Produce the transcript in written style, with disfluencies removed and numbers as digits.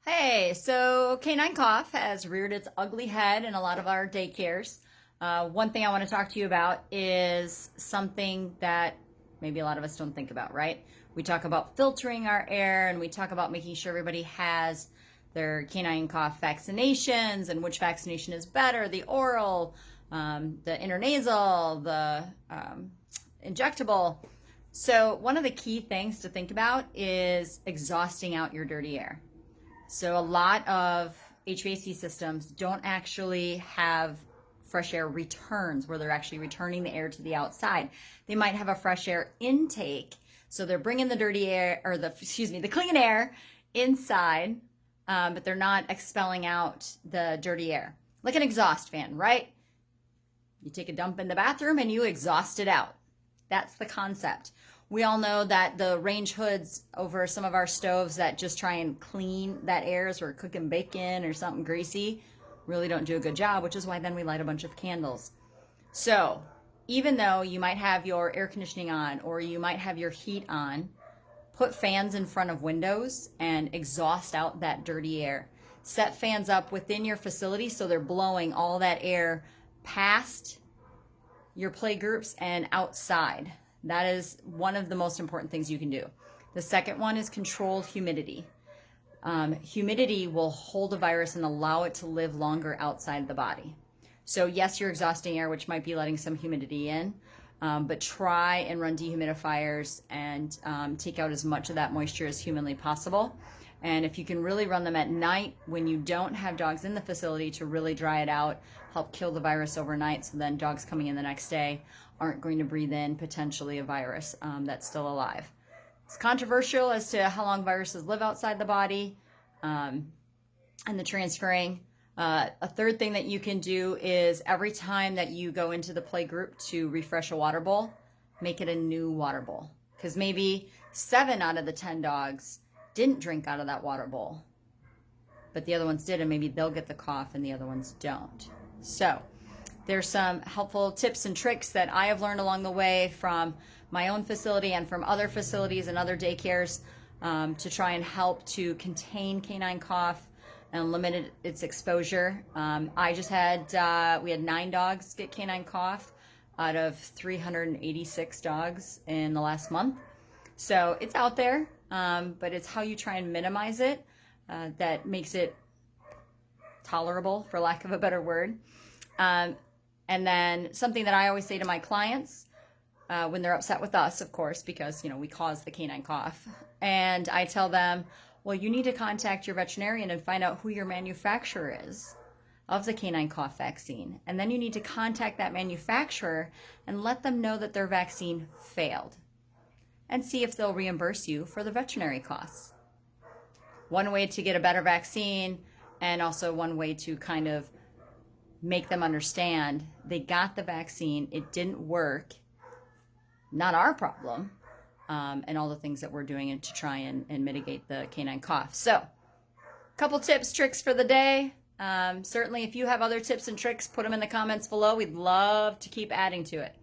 Hey, so canine cough has reared its ugly head in a lot of our daycares. One thing I want to talk to you about is something that maybe a lot of us don't think about, right? We talk about filtering our air and we talk about making sure everybody has their canine cough vaccinations and which vaccination is better, the oral, the intranasal, the injectable. So one of the key things to think about is exhausting out your dirty air. So a lot of HVAC systems don't actually have fresh air returns where they're actually returning the air to the outside. They might have a fresh air intake. So they're bringing the dirty air or the clean air inside, but they're not expelling out the dirty air. Like an exhaust fan, right? You take a dump in the bathroom and you exhaust it out. That's the concept. We all know that the range hoods over some of our stoves that just try and clean that air as we're cooking bacon or something greasy really don't do a good job, which is why then we light a bunch of candles. So even though you might have your air conditioning on or you might have your heat on, put fans in front of windows and exhaust out that dirty air. Set fans up within your facility so they're blowing all that air past your play groups and outside. That is one of the most important things you can do. The second one is controlled humidity. Humidity will hold a virus and allow it to live longer outside the body. So yes, you're exhausting air, which might be letting some humidity in, but try and run dehumidifiers and take out as much of that moisture as humanly possible. And if you can really run them at night when you don't have dogs in the facility to really dry it out, help kill the virus overnight, so then dogs coming in the next day aren't going to breathe in potentially a virus that's still alive. It's controversial as to how long viruses live outside the body and the transferring. A third thing that you can do is every time that you go into the play group to refresh a water bowl, make it a new water bowl. Because maybe 7 out of the 10 dogs didn't drink out of that water bowl, but the other ones did, and maybe they'll get the cough and the other ones don't. So there's some helpful tips and tricks that I have learned along the way from my own facility and from other facilities and other daycares to try and help to contain canine cough and limit its exposure. I just had, we had 9 dogs get canine cough out of 386 dogs in the last month. So it's out there, but it's how you try and minimize it that makes it tolerable, for lack of a better word. And then something that I always say to my clients when they're upset with us, of course, because, you know, we cause the canine cough. And I tell them, well, you need to contact your veterinarian and find out who your manufacturer is of the canine cough vaccine. And then you need to contact that manufacturer and let them know that their vaccine failed and see if they'll reimburse you for the veterinary costs. One way to get a better vaccine, and also one way to kind of make them understand they got the vaccine, it didn't work, not our problem, and all the things that we're doing to try and mitigate the canine cough. So, a couple tips, tricks for the day. Certainly, if you have other tips and tricks, put them in the comments below. We'd love to keep adding to it.